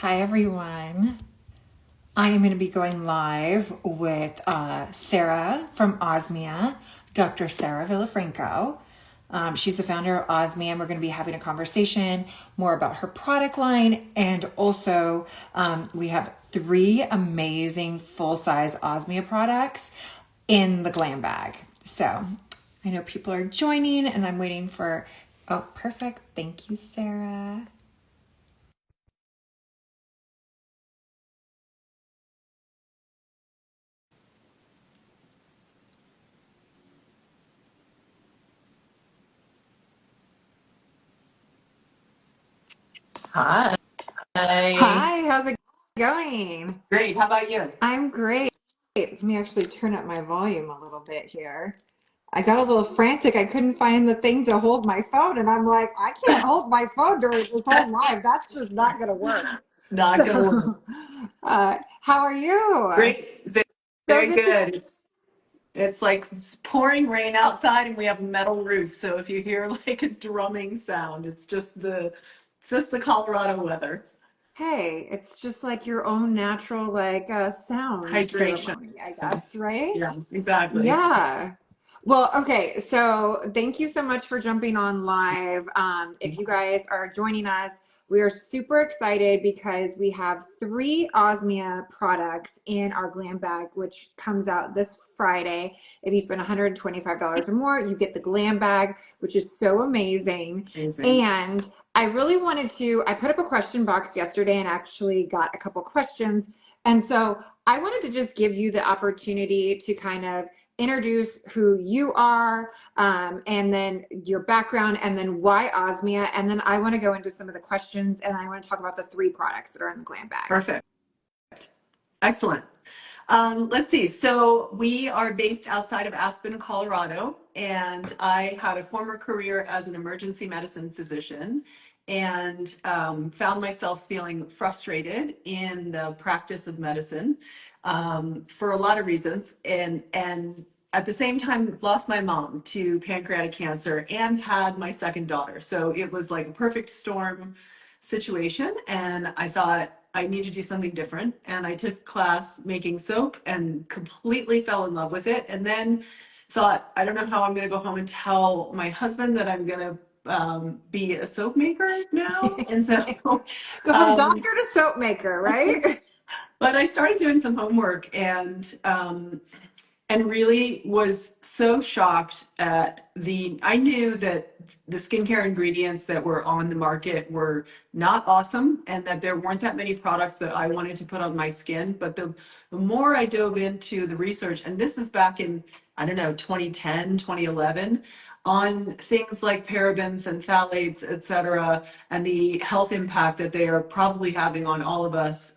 Hi, everyone. I am going to be going live with Sarah from Osmia, Dr. Sarah Villafranco. She's the founder of Osmia, and we're going to be having a conversation more about her product line. And also, we have 3 amazing full-size Osmia products in the glam bag. So I know people are joining, and I'm waiting for... Oh, perfect. Thank you, Sarah. Hi. Hi, how's it going? Great. How about you? I'm great. Let me actually turn up my volume a little bit here. I got a little frantic. I couldn't find the thing to hold my phone, and I'm like, I can't hold my phone during this whole live. That's just not going to work. Not gonna work. So, how are you? Great. So Very good to. good. It's like pouring rain outside and we have a metal roof. So if you hear like a drumming sound, it's just the Colorado weather. Hey, it's just like your own natural like sound Hydration. ceremony, I guess, right? Yeah, exactly. Yeah. Well, okay. So thank you so much for jumping on live. If you guys are joining us, we are super excited because we have 3 Osmia products in our glam bag, which comes out this Friday. If you spend $125 or more, you get the glam bag, which is so amazing. Amazing. And I really wanted to, I put up a question box yesterday and actually got a couple questions. And so I wanted to just give you the opportunity to kind of introduce who you are, and then your background, and then why Osmia. And then I want to go into some of the questions, and I want to talk about the 3 products that are in the glam bag. Perfect. Excellent. Let's see. So we are based outside of Aspen, Colorado, and I had a former career as an emergency medicine physician and found myself feeling frustrated in the practice of medicine for a lot of reasons. And at the same time, lost my mom to pancreatic cancer and had my second daughter. So it was like a perfect storm situation, and I thought I need to do something different. And I took a class making soap and completely fell in love with it. And then thought, I don't know how I'm going to go home and tell my husband that I'm going to be a soap maker now. And so, Go from um, doctor to soap maker, right? but I started doing some homework and really was so shocked at I knew that the skincare ingredients that were on the market were not awesome and that there weren't that many products that I wanted to put on my skin. But the more I dove into the research, and this is back in, I don't know, 2010, 2011, on things like parabens and phthalates, et cetera, and the health impact that they are probably having on all of us,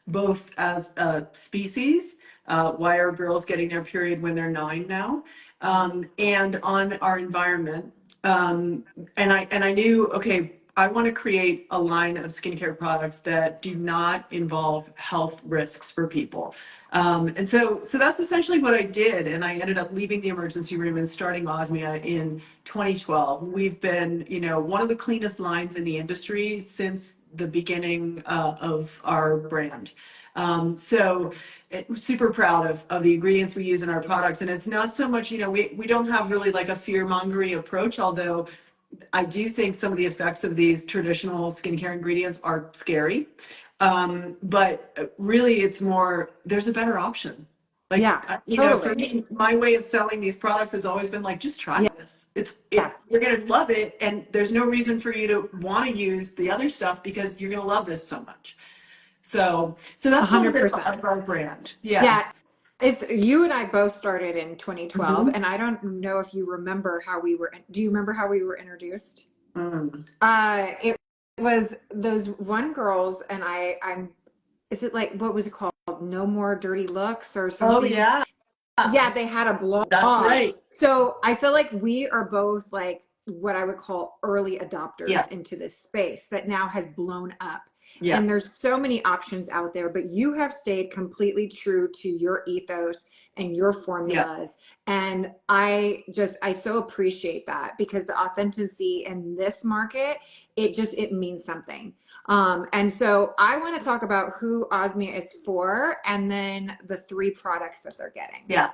both as a species, why are girls getting their period when they're 9 now? And on our environment. And I knew, okay, I want to create a line of skincare products that do not involve health risks for people. And so that's essentially what I did. And I ended up leaving the emergency room and starting Osmia in 2012. We've been, one of the cleanest lines in the industry since the beginning of our brand. Super proud of the ingredients we use in our products. And it's not so much, we don't have really like a fear-mongery approach, although I do think some of the effects of these traditional skincare ingredients are scary. But really it's more, there's a better option. Like, Yeah, for totally. me, my way of selling these products has always been like, just try Yeah, this. yeah, You're going to love it. And there's no reason for you to want to use the other stuff because you're going to love this so much. So that's a little bit 100%. of our brand. Yeah. Yeah, it's you and I both started in 2012, Mhm. and I don't know if you remember how we were. Do you remember how we were introduced? Mm. It was those one girls, and I'm. Is it like what was it called? No More Dirty Looks or Oh, something? yeah. Yeah, they had a That's blog. right. So I feel like we are both like what I would call early adopters Yeah. into this space that now has blown up. Yeah. And there's so many options out there, but you have stayed completely true to your ethos and your Yeah. formulas. And I so appreciate that because the authenticity in this market, it means something. And so I want to talk about who Osmia is for and then the three products that they're getting. Yeah.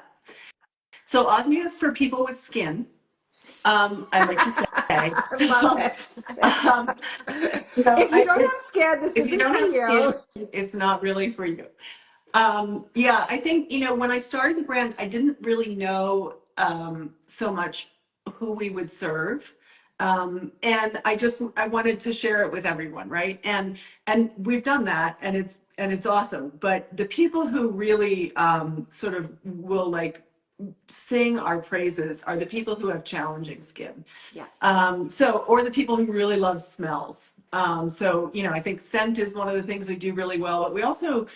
So Osmia is for people with skin. I like to say. I So, love it. um, you know, If you don't it's have skin, this if you isn't don't for have you. skin, it's not really for you. Yeah, I think, when I started the brand, I didn't really know so much who we would serve. And I wanted to share it with everyone, right? And we've done that, and it's awesome. But the people who really sort of will like sing our praises are the people who have challenging skin. Yes. Or the people who really love smells. I think scent is one of the things we do really well, but we also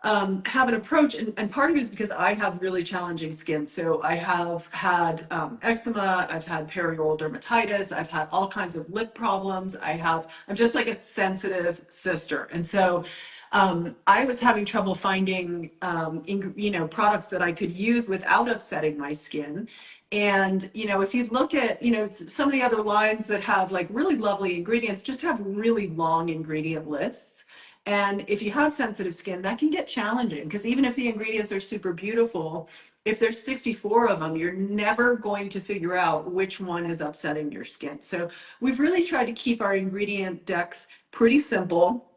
have an approach, and part of it is because I have really challenging skin. So I have had eczema, I've had perioral dermatitis, I've had all kinds of lip problems. I'm just like a sensitive sister. And so I was having trouble finding, products that I could use without upsetting my skin. And, if you look at, some of the other lines that have like really lovely ingredients, just have really long ingredient lists. And if you have sensitive skin, that can get challenging because even if the ingredients are super beautiful, if there's 64 of them, you're never going to figure out which one is upsetting your skin. So we've really tried to keep our ingredient decks pretty simple.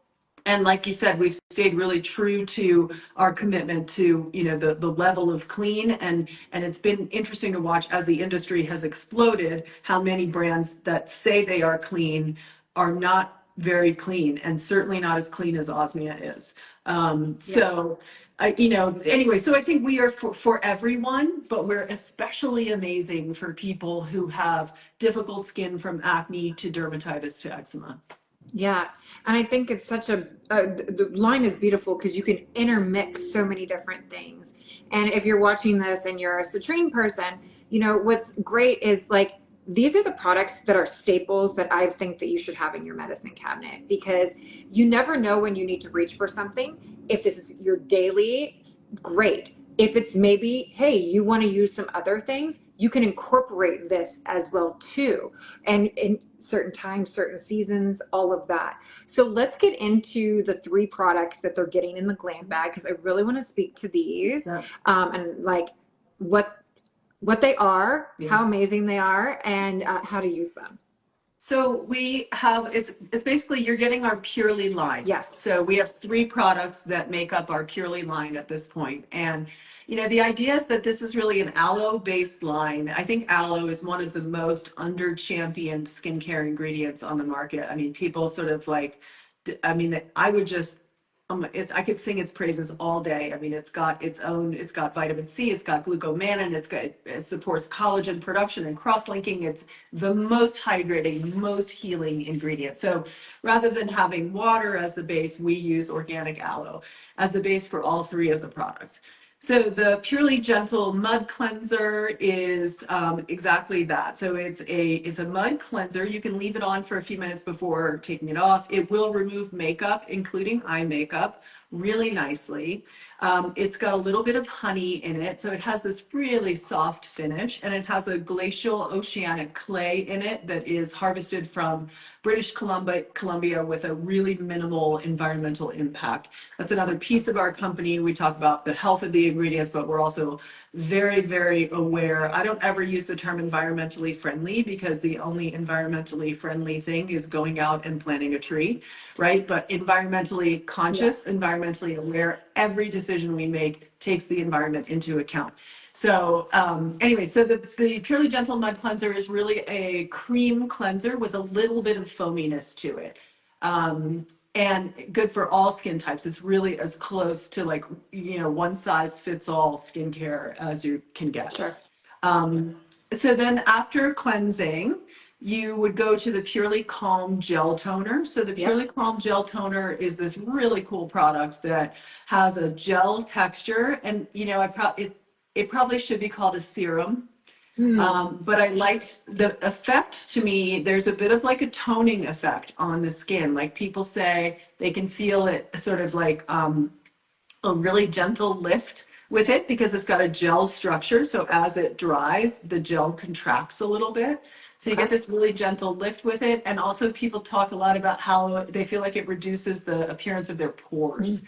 And like you said, we've stayed really true to our commitment to, the level of clean. And it's been interesting to watch as the industry has exploded, how many brands that say they are clean are not very clean, and certainly not as clean as Osmia is. Anyway, so I think we are for everyone, but we're especially amazing for people who have difficult skin from acne to dermatitis to eczema. Yeah. And I think it's the line is beautiful because you can intermix so many different things. And if you're watching this and you're a citrine person, what's great is like, these are the products that are staples that I think that you should have in your medicine cabinet because you never know when you need to reach for something. If this is your daily, great. If it's maybe, hey, you want to use some other things, you can incorporate this as well too. And in certain times, certain seasons, all of that. So let's get into the three products that they're getting in the glam bag because I really want to speak to these and like what they are, how amazing they are, and how to use them. So we have, it's basically, you're getting our Purely line. Yes. So we have three products that make up our Purely line at this point. And, the idea is that this is really an aloe-based line. I think aloe is one of the most under-championed skincare ingredients on the market. I mean, people sort of like, I would just, I could sing its praises all day. I mean, it's got vitamin C, it's got glucomannan, it supports collagen production and cross-linking. It's the most hydrating, most healing ingredient. So rather than having water as the base, we use organic aloe as the base for all three of the products. So the Purely Gentle Mud Cleanser is exactly that. So it's a mud cleanser. You can leave it on for a few minutes before taking it off. It will remove makeup, including eye makeup, really nicely. It's got a little bit of honey in it, so it has this really soft finish, and it has a glacial oceanic clay in it that is harvested from British Columbia with a really minimal environmental impact. That's another piece of our company. We talk about the health of the ingredients, but we're also very, very aware. I don't ever use the term environmentally friendly because the only environmentally friendly thing is going out and planting a tree, right? But environmentally conscious, environmentally aware, every decision we make takes the environment into account. So so the Purely Gentle Mud Cleanser is really a cream cleanser with a little bit of foaminess to it. And good for all skin types. It's really as close to like, one size fits all skincare as you can get. Sure. So then after cleansing, you would go to the Purely Calm Gel Toner. So the Purely Calm Gel Toner is this really cool product that has a gel texture. And, it probably should be called a serum. But I liked the effect. To me, there's a bit of like a toning effect on the skin. Like people say they can feel it sort of like a really gentle lift with it because it's got a gel structure. So as it dries, the gel contracts a little bit. So you Okay. get this really gentle lift with it. And also people talk a lot about how they feel like it reduces the appearance of their pores.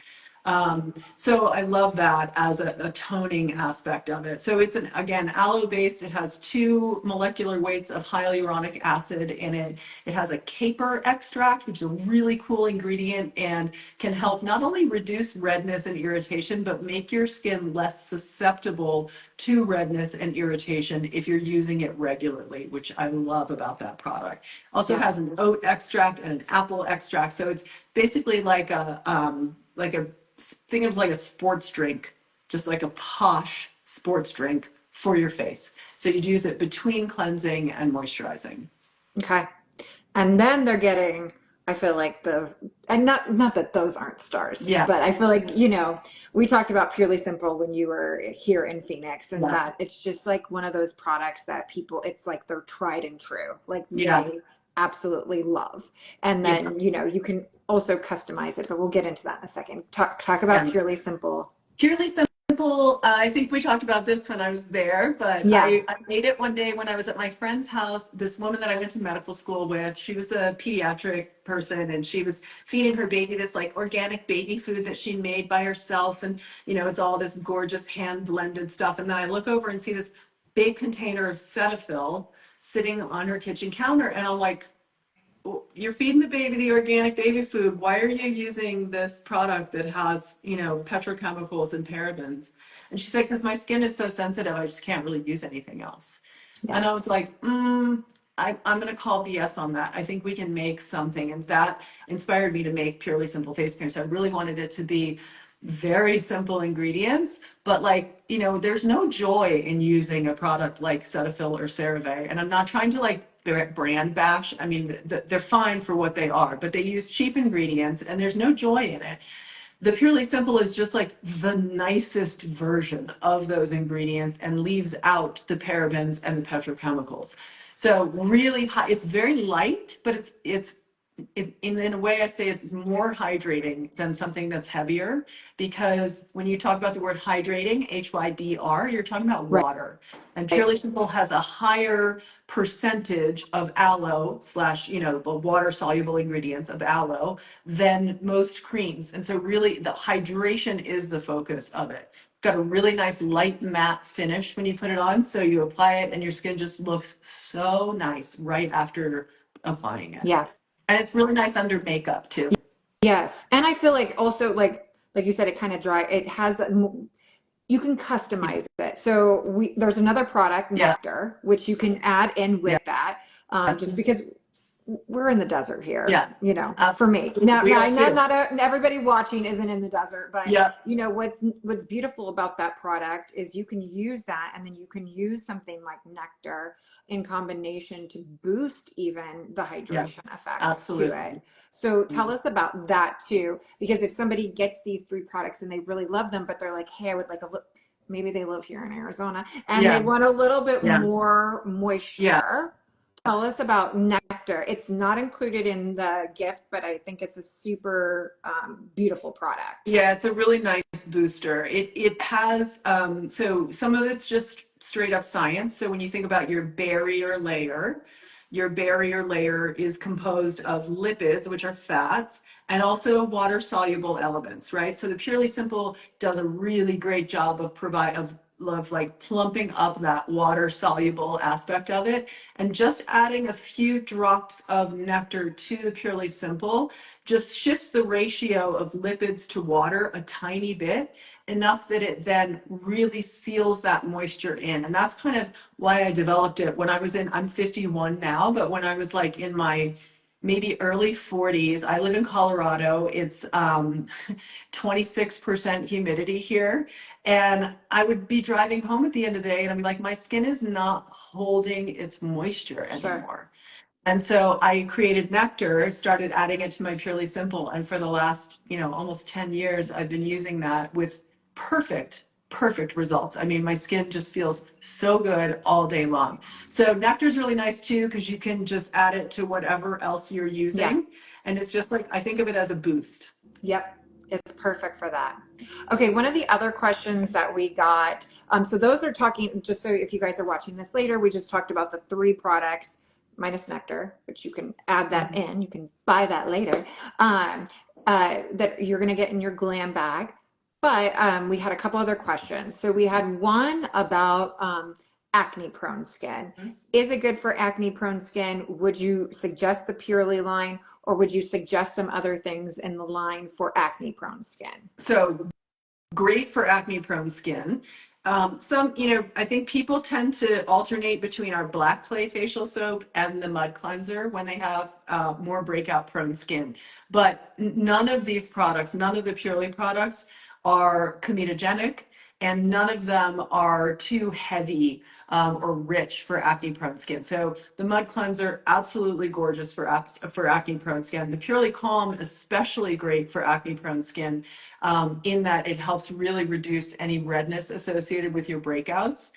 So I love that as a toning aspect of it. So it's again, aloe based. It has 2 molecular weights of hyaluronic acid in it. It has a caper extract, which is a really cool ingredient and can help not only reduce redness and irritation, but make your skin less susceptible to redness and irritation if you're using it regularly, which I love about that product. Also has an oat extract and an apple extract. So it's basically like a think of it like a sports drink, just like a posh sports drink for your face. So you'd use it between cleansing and moisturizing. Okay. And then they're getting, I feel like and not that those aren't stars, Yeah, but I feel like, we talked about Purely Simple when you were here in Phoenix, and yeah, that it's just like one of those products that people, it's like they're tried and true. Like yeah, they absolutely love. And yeah. then, you can also customize it, but we'll get into that in a second. Talk about And Purely Simple. purely simple. I think we talked about this when I was there, but Yeah. I made it one day when I was at my friend's house. This woman that I went to medical school with, she was a pediatric person and she was feeding her baby this like organic baby food that she made by herself. And, it's all this gorgeous hand blended stuff. And then I look over and see this big container of Cetaphil sitting on her kitchen counter. And I'm like, you're feeding the baby the organic baby food. Why are you using this product that has, petrochemicals and parabens? And she said, because my skin is so sensitive, I just can't really use anything else. Yeah. And I was like, I'm going to call BS on that. I think we can make something. And that inspired me to make Purely Simple face cream. So I really wanted it to be very simple ingredients, but there's no joy in using a product like Cetaphil or CeraVe. And I'm not trying to brand bash. I mean, they're fine for what they are, but they use cheap ingredients and there's no joy in it. The Purely Simple is just like the nicest version of those ingredients and leaves out the parabens and the petrochemicals. So really high, it's very light, but in a way I say it's more hydrating than something that's heavier, because when you talk about the word hydrating, HYDR, you're talking about Right. water. And Purely Simple has a higher percentage of aloe slash, the water soluble ingredients of aloe than most creams. And so really the hydration is the focus of it. Got a really nice light matte finish when you put it on. So you apply it and your skin just looks so nice right after applying it. Yeah. And it's really nice under makeup too. Yes. And I feel like also like you said, it kind of dry. It has that you can customize it. So there's another product, Yeah, Nectar, which you can add in yeah, with that. Just because we're in the desert here, yeah. for me. Absolutely. Now, We are I know too. not everybody watching isn't in the desert, but Yeah, what's beautiful about that product is you can use that, and then you can use something like Nectar in combination to boost even the yeah, hydration effect to it. absolutely. So tell us about that too, because if somebody gets these 3 products and they really love them, but they're like, hey, I would like maybe they live here in Arizona and they Yeah, want a little bit yeah, more yeah. moisture. Tell us about Nectar. It's not included in the gift, but I think it's a super beautiful product. Yeah, it's a really nice booster. It has so some of it's just straight up science. So when you think about your barrier layer is composed of lipids, which are fats, and also water soluble elements, right? So the Purely Simple does a really great job of like plumping up that water soluble aspect of it, and just adding a few drops of nectar to the Purely Simple just shifts the ratio of lipids to water a tiny bit, enough that it then really seals that moisture in. And that's kind of why I developed it when I'm 51 now, but when I was like in my maybe early 40s. I live in Colorado. It's 26% humidity here. And I would be driving home at the end of the day and I'd be like, my skin is not holding its moisture Sure. anymore. And so I created Nectar, started adding it to my Purely Simple. And for the last, almost 10 years, I've been using that with perfect results. I mean, my skin just feels so good all day long. So Nectar is really nice too, because you can just add it to whatever else you're Yeah. using. And it's just like, I think of it as a boost. Yep. It's perfect for that. Okay, one of the other questions that we got, so those are talking, just so if you guys are watching this later, we just talked about the 3 products minus nectar, which you can add that in, you can buy that later, that you're gonna get in your glam bag. But we had a couple other questions. So we had one about acne prone skin. Is it good for acne prone skin? Would you suggest the Purely line, or would you suggest some other things in the line for acne prone skin? So great for acne prone skin. I think people tend to alternate between our black clay facial soap and the mud cleanser when they have more breakout prone skin. But none of these products, none of the Purely products are comedogenic, and none of them are too heavy or rich for acne prone skin. So the mud cleanser, absolutely gorgeous for acne prone skin. The Purely Calm, especially great for acne prone skin, in that it helps really reduce any redness associated with your breakouts.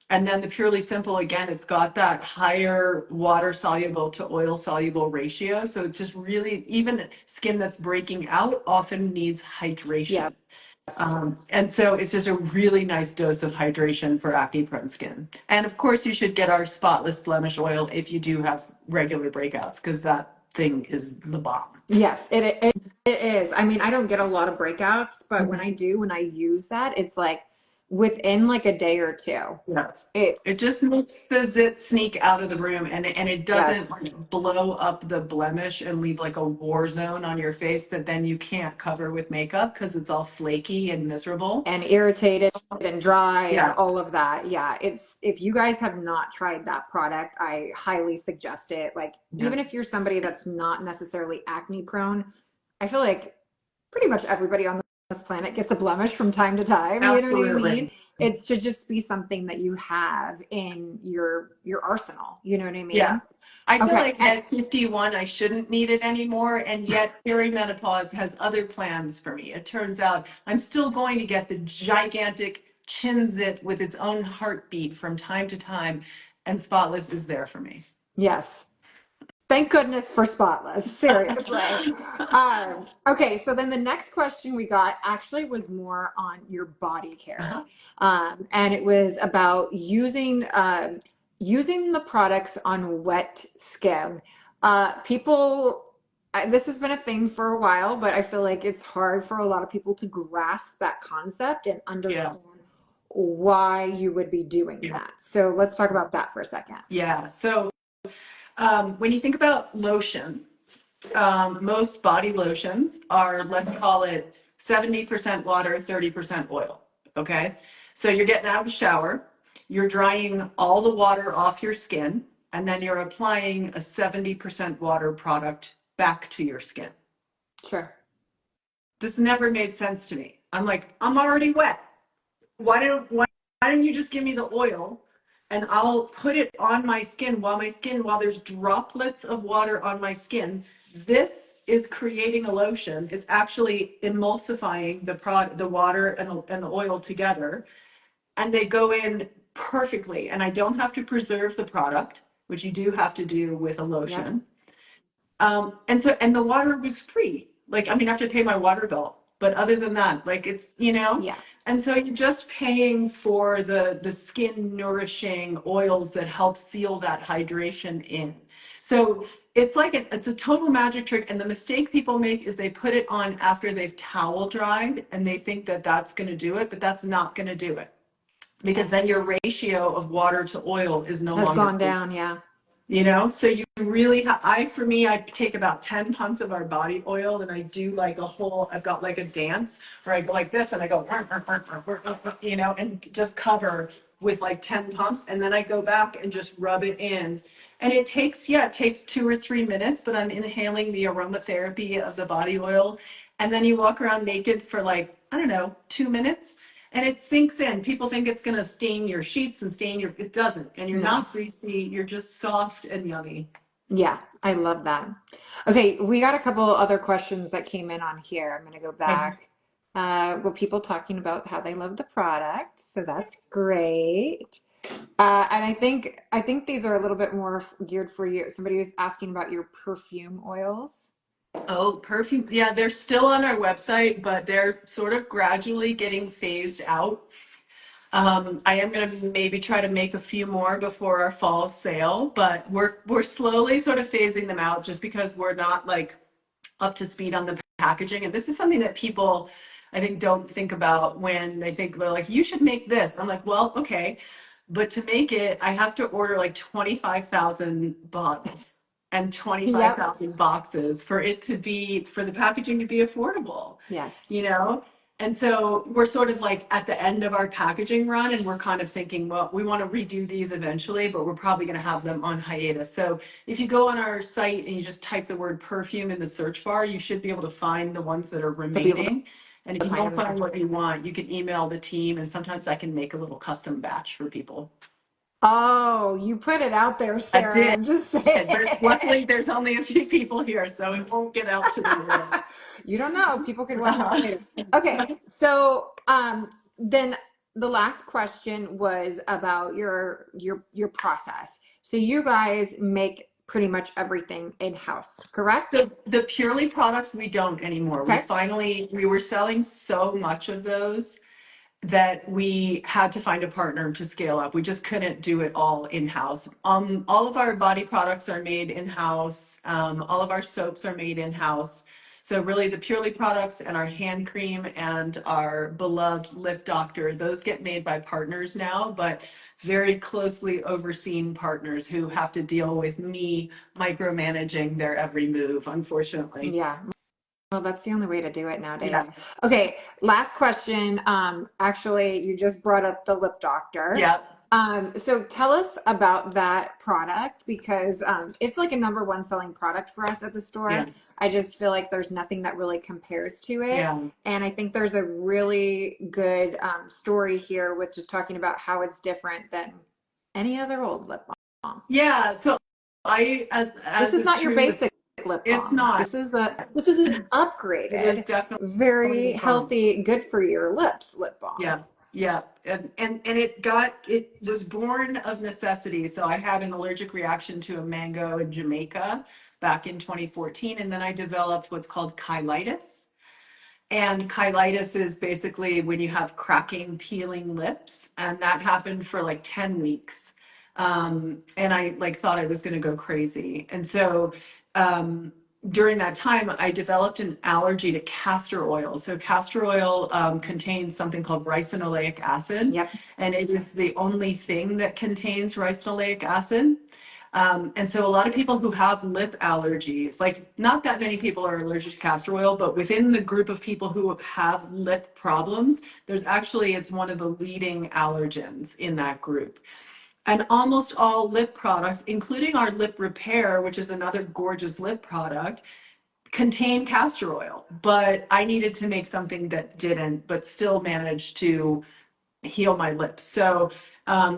And then the Purely Simple, again, it's got that higher water soluble to oil soluble ratio. So it's just really, even skin that's breaking out often needs hydration. Yeah. And so it's just a really nice dose of hydration for acne prone skin. And of course, you should get our spotless blemish oil if you do have regular breakouts, because that thing is the bomb. Yes, it is. I mean, I don't get a lot of breakouts, but when I do, when I use that, it's like within like a day or two. Yeah. It, It just makes the zit sneak out of the room, and it doesn't yes, like blow up the blemish and leave like a war zone on your face that then you can't cover with makeup because it's all flaky and miserable. and irritated and dry and Yeah. all of that. Yeah, it's, if you guys have not tried that product, I highly suggest it. Like, Yeah. even if you're somebody that's not necessarily acne prone, I feel like pretty much everybody on this planet gets a blemish from time to time. You know what I mean? Absolutely. It should just be something that you have in your arsenal. You know what I Yeah. mean? I feel Okay. like at 51, I shouldn't need it anymore. And yet perimenopause has other plans for me. It turns out I'm still going to get the gigantic chin zit with its own heartbeat from time to time. And Spotless is there for me. Yes. Thank goodness for Spotless. Seriously. Okay, so then the next question we got actually was more on your body care, Uh-huh. and it was about using the products on wet skin. People, this has been a thing for a while, but I feel like it's hard for a lot of people to grasp that concept and Yeah. understand why you would be doing Yeah. that. So let's talk about that for a second. Yeah. So when you think about lotion, most body lotions are, let's call it 70% water, 30% oil. Okay. So you're getting out of the shower, you're drying all the water off your skin, and then you're applying a 70% water product back to your skin. Sure. This never made sense to me. I'm like, I'm already wet. Why don't you just give me the oil and I'll put it on my skin while there's droplets of water on my skin. This is creating a lotion. It's actually emulsifying the water and the oil together, and they go in perfectly. And I don't have to preserve the product, which you do have to do with a Yep. lotion. And the water was free. Like, I mean, I have to pay my water bill, but other than that, like Yeah. and so you're just paying for the skin nourishing oils that help seal that hydration in. So it's like it's a total magic trick. And the mistake people make is they put it on after they've towel dried and they think that that's going to do it, but that's not going to do it, because then your ratio of water to oil is no Has longer, gone down, yeah. so you really for me, I take about 10 pumps of our body oil and I do like I've got like a dance where I go like this and I go, and just cover with like 10 pumps. And then I go back and just rub it in. And it takes 2 or 3 minutes, but I'm inhaling the aromatherapy of the body oil. And then you walk around naked for like, I don't know, 2 minutes, and it sinks in. People think it's going to stain your sheets and it doesn't. And you're No. not greasy. You're just soft and yummy. Yeah, I love that. Okay, we got a couple other questions that came in on here. I'm going to go Okay. back. Well, people talking about how they love the product, so that's great. And I think these are a little bit more geared for you. Somebody was asking about your perfume oils. Oh, perfume. Yeah, they're still on our website, but they're sort of gradually getting phased out. I am going to maybe try to make a few more before our fall sale, but we're slowly sort of phasing them out just because we're not like up to speed on the packaging. And this is something that people, I think, don't think about when they think they're like, you should make this. I'm like, well, okay. But to make it, I have to order like 25,000 bottles and Yep. 25,000 boxes for it to be, for the packaging to be affordable, Yes. you know? And so we're sort of like at the end of our packaging run, and we're kind of thinking, well, we want to redo these eventually, but we're probably going to have them on hiatus. So if you go on our site and you just type the word perfume in the search bar, you should be able to find the ones that are To be able remaining. And if to you find don't them there. find what you want, you can email the team, and sometimes I can make a little custom batch for people. Oh, you put it out there, I Sarah. did, I'm just but saying. luckily there's only a few people here, so it won't get out to the world. You don't know. People could watch this later. Okay, so then the last question was about your process. So you guys make pretty much everything in-house, correct? So the Purely products we don't anymore. Okay. We were selling so much of those that we had to find a partner to scale up. We just couldn't do it all in-house. All of our body products are made in-house. All of our soaps are made in-house. So really the Purely products and our hand cream and our beloved lip doctor, those get made by partners now, but very closely overseen partners who have to deal with me micromanaging their every move, unfortunately. Yeah. Well, that's the only way to do it nowadays. Yeah. Okay, last question. Actually, you just brought up the lip doctor. Yeah. So tell us about that product because it's like a number one selling product for us at the Yeah. store. I just feel like there's nothing that really compares to it. Yeah. And I think there's a really good story here with just talking about how it's different than any other old lip balm. Yeah. So I, This as is is not your true with, basic lip it's balm. not. This is an It is upgraded, definitely very the bomb. healthy, good for your lips lip balm. Yeah, yeah. And it was born of necessity. So I had an allergic reaction to a mango in Jamaica back in 2014, and then I developed what's called chylitis. And chylitis is basically when you have cracking, peeling lips, and that happened for like 10 weeks. And I like thought I was going to go crazy. And so during that time, I developed an allergy to castor oil. So castor oil contains something called ricinoleic acid, Yep. and it is the only thing that contains ricinoleic acid. And so a lot of people who have lip allergies, like not that many people are allergic to castor oil, but within the group of people who have lip problems, there's actually, it's one of the leading allergens in that group. And almost all lip products, including our lip repair, which is another gorgeous lip product, contain castor oil. But I needed to make something that didn't, but still managed to heal my lips. So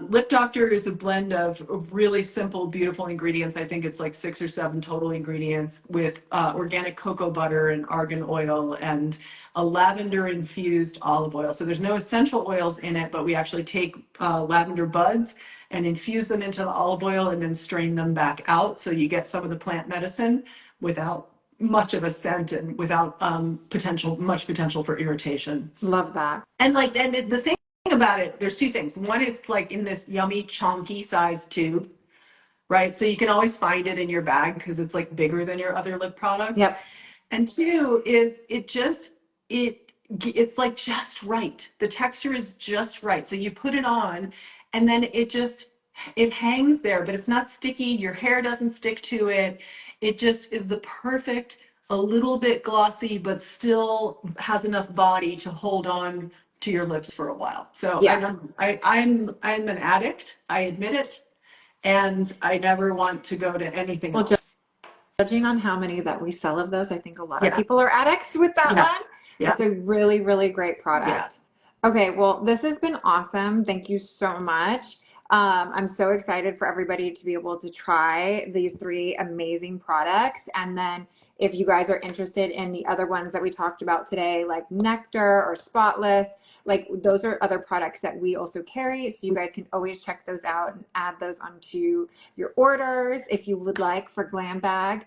Lip Doctor is a blend of really simple, beautiful ingredients. I think it's like 6 or 7 total ingredients with organic cocoa butter and argan oil and a lavender infused olive oil. So there's no essential oils in it, but we actually take lavender buds and infuse them into the olive oil and then strain them back out. So you get some of the plant medicine without much of a scent and without much potential for irritation. Love that. And like, and the thing about it, there's two things. One, it's like in this yummy, chunky size tube, right? So you can always find it in your bag because it's like bigger than your other lip products. Yep. And two is it's like just right. The texture is just right. So you put it on and then it hangs there, but it's not sticky. Your hair doesn't stick to it. It just is the perfect, a little bit glossy, but still has enough body to hold on to your lips for a while. So I Yeah. don't, I'm an addict. I admit it, and I never want to go to anything Well, else. judging on how many that we sell of those, I think a lot of Yeah, people are addicts with that yeah, one. yeah, It's a really, really great yeah. product. Okay, well, this has been awesome. Thank you so much. I'm so excited for everybody to be able to try these three amazing products. And then if you guys are interested in the other ones that we talked about today, like Nectar or Spotless, like those are other products that we also carry. So you guys can always check those out and add those onto your orders if you would like for Glam Bag.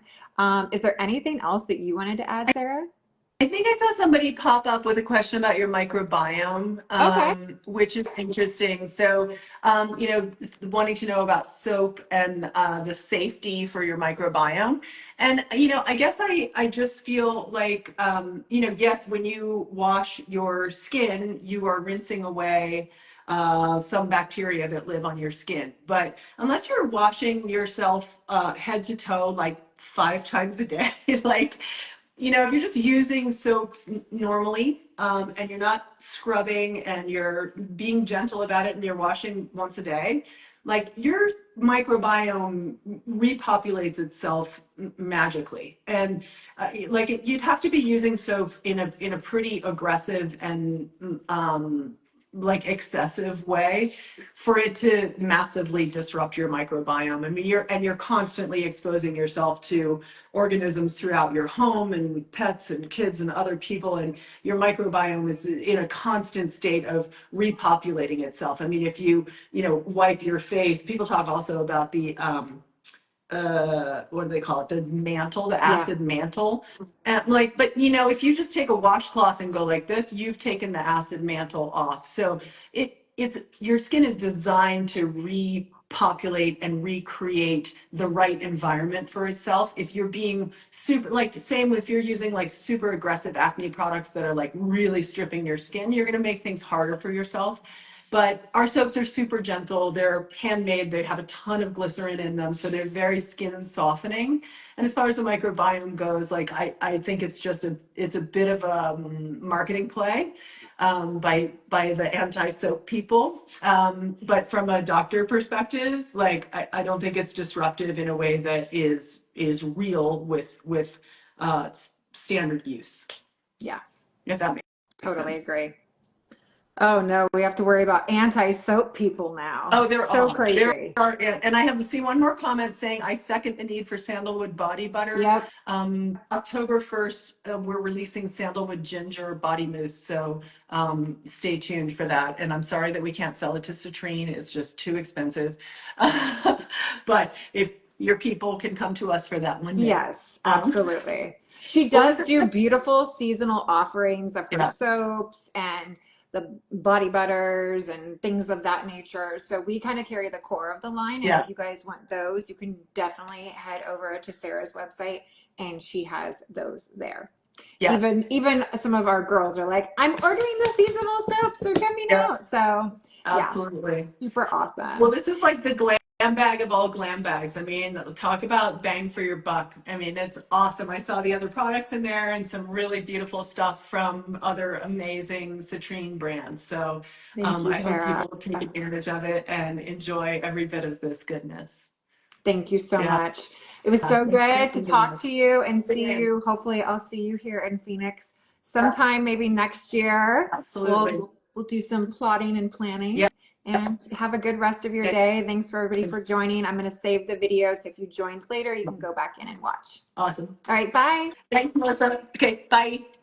Is there anything else that you wanted to add, Sarah? I think I saw somebody pop up with a question about your microbiome, Okay. which is interesting. So, wanting to know about soap and the safety for your microbiome. And, I guess I just feel like, yes, when you wash your skin, you are rinsing away some bacteria that live on your skin. But unless you're washing yourself head to toe like 5 times a day, like, if you're just using soap normally, and you're not scrubbing and you're being gentle about it and you're washing once a day, like your microbiome repopulates itself magically. And you'd have to be using soap in a pretty aggressive and like excessive way for it to massively disrupt your microbiome. I mean, you're constantly exposing yourself to organisms throughout your home and pets and kids and other people, and your microbiome is in a constant state of repopulating itself. I mean, if you wipe your face, people talk also about the what do they call it, the mantle, the Yeah. acid mantle. And but if you just take a washcloth and go like this, you've taken the acid mantle off. So it's your skin is designed to repopulate and recreate the right environment for itself. If you're being super, like, same if you're using like super aggressive acne products that are like really stripping your skin, you're going to make things harder for yourself. But our soaps are super gentle. They're handmade. They have a ton of glycerin in them, so they're very skin softening. And as far as the microbiome goes, like I think it's a bit of a marketing play by the anti-soap people. But from a doctor perspective, like I don't think it's disruptive in a way that is real with standard use. Yeah. If that makes Totally sense. agree. Oh no, we have to worry about anti-soap people now. Oh, there So are. There crazy. are. And I have seen one more comment saying, I second the need for sandalwood body butter. Yep. October 1st, we're releasing sandalwood ginger body mousse. So stay tuned for that. And I'm sorry that we can't sell it to Citrine. It's just too expensive. But if your people can come to us for that one day. Yes, absolutely. She Well, does do beautiful seasonal offerings of her yeah, soaps and the body butters and things of that nature. So we kind of carry the core of the line. And yeah, if you guys want those, you can definitely head over to Sarah's website and she has those there. yeah, Even some of our girls are like, I'm ordering the seasonal soaps. They're coming yeah, out. So yeah, absolutely. super Well, awesome. this is like the glam bag of all glam bags. I mean, talk about bang for your buck. I mean, it's awesome. I saw the other products in there and some really beautiful stuff from other amazing Citrine brands. So Thank you, I hope Sarah. people take advantage of it and enjoy every bit of this goodness. Thank you so Yeah. much. It was so Thanks for good to doing talk this. to you and see Same. you. Hopefully, I'll see you here in Phoenix sometime, maybe next year. Absolutely. We'll do some plotting and Yeah. planning. And have a good rest of your day. Thanks for everybody for Thanks. joining. I'm going to save the video, so if you joined later, you can go back in and watch. Awesome. All right, bye. Thanks, Melissa. Okay, bye.